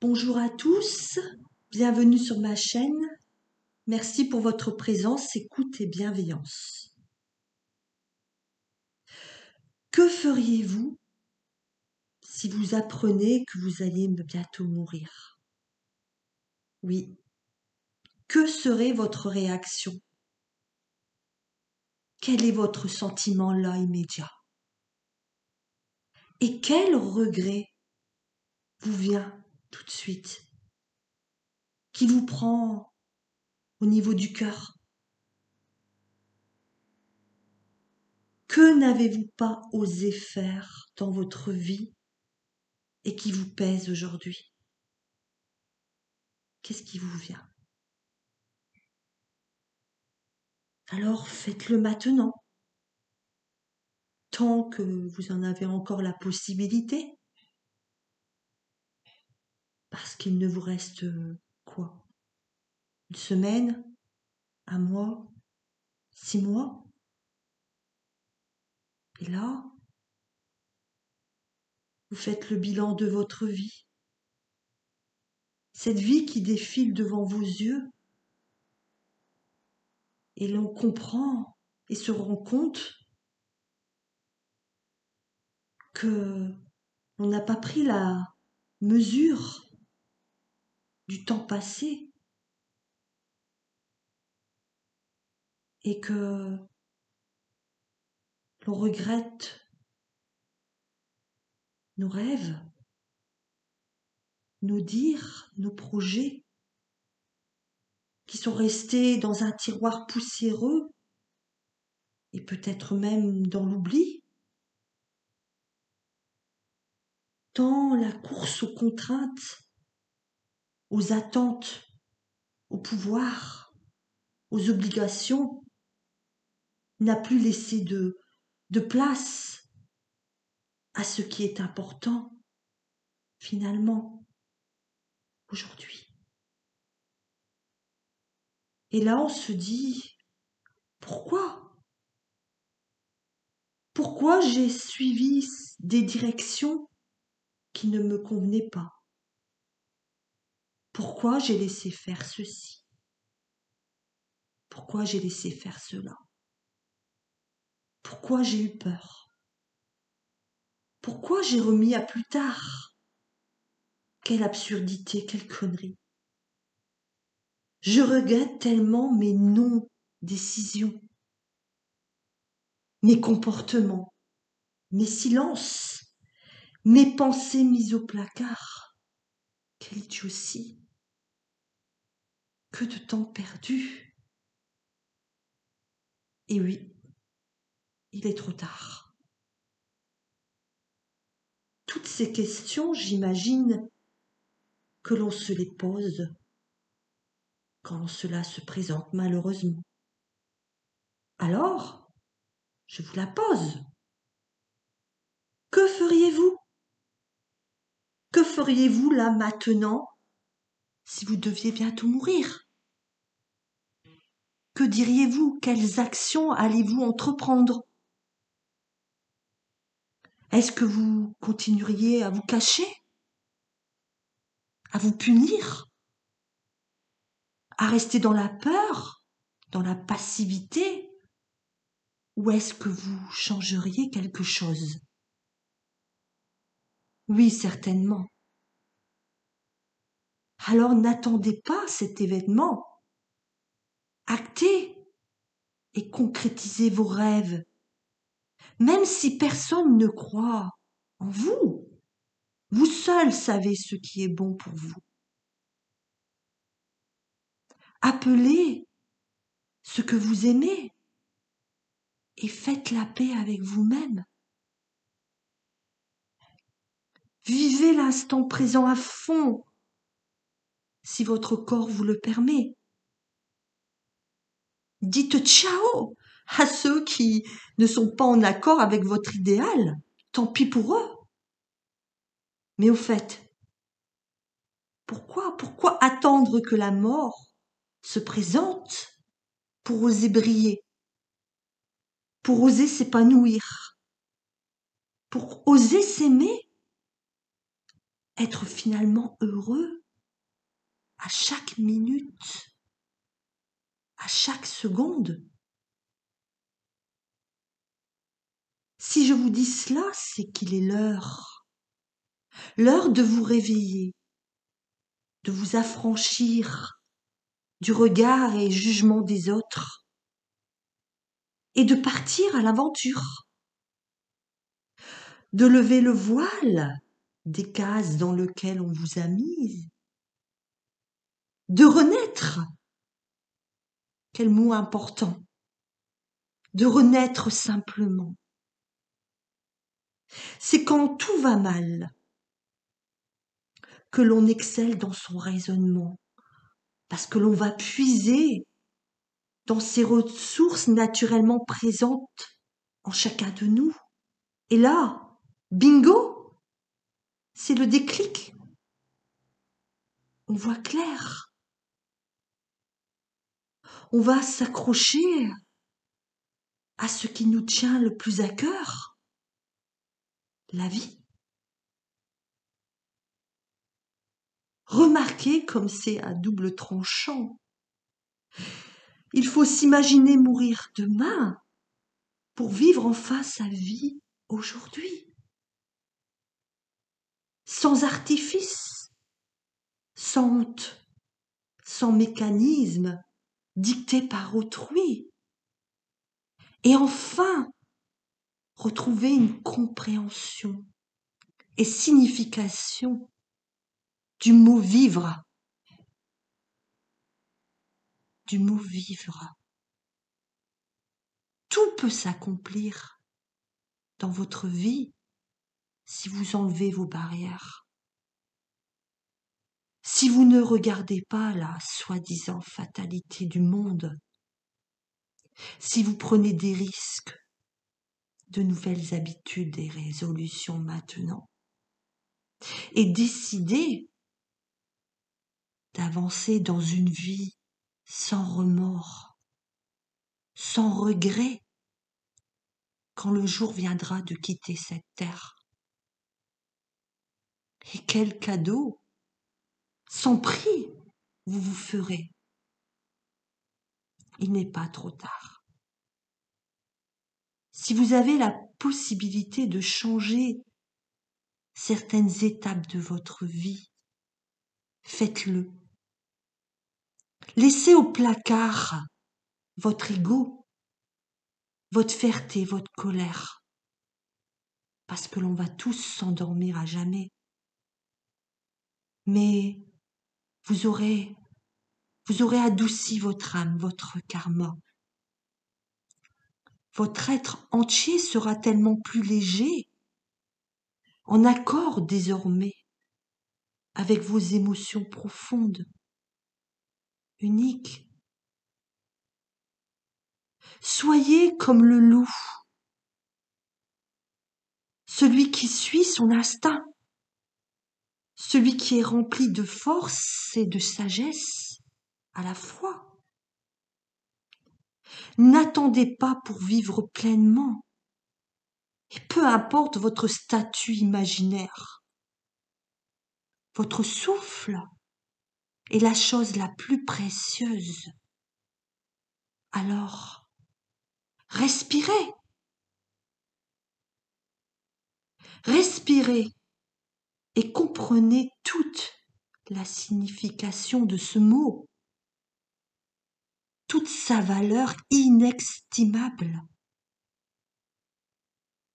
Bonjour à tous, bienvenue sur ma chaîne. Merci pour votre présence, écoute et bienveillance. Que feriez-vous si vous apprenez que vous alliez bientôt mourir? Oui. Que serait votre réaction? Quel est votre sentiment là immédiat? Et quel regret vous vient tout de suite? Qui vous prend au niveau du cœur? Que n'avez-vous pas osé faire dans votre vie et qui vous pèse aujourd'hui? Qu'est-ce qui vous vient? Alors faites-le maintenant, tant que vous en avez encore la possibilité, parce qu'il ne vous reste quoi? Une semaine? Un mois? 6 mois? Et là, vous faites le bilan de votre vie. Cette vie qui défile devant vos yeux, et l'on comprend et se rend compte que on n'a pas pris la mesure du temps passé et que l'on regrette nos rêves, nos dires, nos projets qui sont restés dans un tiroir poussiéreux et peut-être même dans l'oubli, tant la course aux contraintes, aux attentes, au pouvoir, aux obligations n'a plus laissé de place à ce qui est important finalement aujourd'hui. Et là on se dit, pourquoi? Pourquoi j'ai suivi des directions qui ne me convenaient pas? Pourquoi j'ai laissé faire ceci? Pourquoi j'ai laissé faire cela? Pourquoi j'ai eu peur? Pourquoi j'ai remis à plus tard? Quelle absurdité, quelle connerie. Je regrette tellement mes non-décisions, mes comportements, mes silences, mes pensées mises au placard. Quelle idiotie. Que de temps perdu. Et oui, il est trop tard. Toutes ces questions, j'imagine que l'on se les pose quand cela se présente malheureusement. Alors, je vous la pose. Que feriez-vous? Que feriez-vous là maintenant si vous deviez bientôt mourir? Que diriez-vous? Quelles actions allez-vous entreprendre? Est-ce que vous continueriez à vous cacher? À vous punir? À rester dans la peur? Dans la passivité? Ou est-ce que vous changeriez quelque chose? Oui, certainement. Alors n'attendez pas cet événement. Actez et concrétisez vos rêves. Même si personne ne croit en vous, vous seul savez ce qui est bon pour vous. Appelez ce que vous aimez et faites la paix avec vous-même. Vivez l'instant présent à fond, si votre corps vous le permet. Dites ciao à ceux qui ne sont pas en accord avec votre idéal. Tant pis pour eux. Mais au fait, pourquoi attendre que la mort se présente pour oser briller, pour oser s'épanouir, pour oser s'aimer? être finalement heureux à chaque minute, à chaque seconde. Si je vous dis cela, c'est qu'il est l'heure de vous réveiller, de vous affranchir du regard et jugement des autres et de partir à l'aventure, de lever le voile des cases dans lesquelles on vous a mise, de renaître, quel mot important, de renaître simplement. C'est quand tout va mal que l'on excelle dans son raisonnement, parce que l'on va puiser dans ces ressources naturellement présentes en chacun de nous. Et là, bingo, c'est le déclic. On voit clair. On va s'accrocher à ce qui nous tient le plus à cœur, la vie. Remarquez comme c'est à double tranchant. Il faut s'imaginer mourir demain pour vivre enfin sa vie aujourd'hui. Sans artifice, sans honte, sans mécanisme dicté par autrui. Et enfin, retrouver une compréhension et signification du mot vivre. Du mot vivre. Tout peut s'accomplir dans votre vie si vous enlevez vos barrières. Si vous ne regardez pas la soi-disant fatalité du monde, si vous prenez des risques, de nouvelles habitudes et résolutions maintenant, et décidez d'avancer dans une vie sans remords, sans regret, quand le jour viendra de quitter cette terre. Et quel cadeau, sans prix, vous vous ferez. Il n'est pas trop tard. Si vous avez la possibilité de changer certaines étapes de votre vie, faites-le. Laissez au placard votre ego, votre fierté, votre colère, parce que l'on va tous s'endormir à jamais. Mais vous aurez adouci votre âme, votre karma. Votre être entier sera tellement plus léger, en accord désormais avec vos émotions profondes, uniques. Soyez comme le loup, celui qui suit son instinct, celui qui est rempli de force et de sagesse à la fois. N'attendez pas pour vivre pleinement, et peu importe votre statut imaginaire. Votre souffle est la chose la plus précieuse. Alors, respirez. Respirez et comprenez toute la signification de ce mot, toute sa valeur inestimable.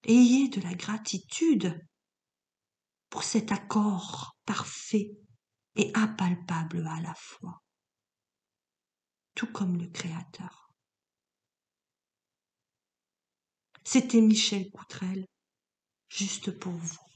Ayez de la gratitude pour cet accord parfait et impalpable à la fois, tout comme le Créateur. C'était Michel Coutrel, juste pour vous.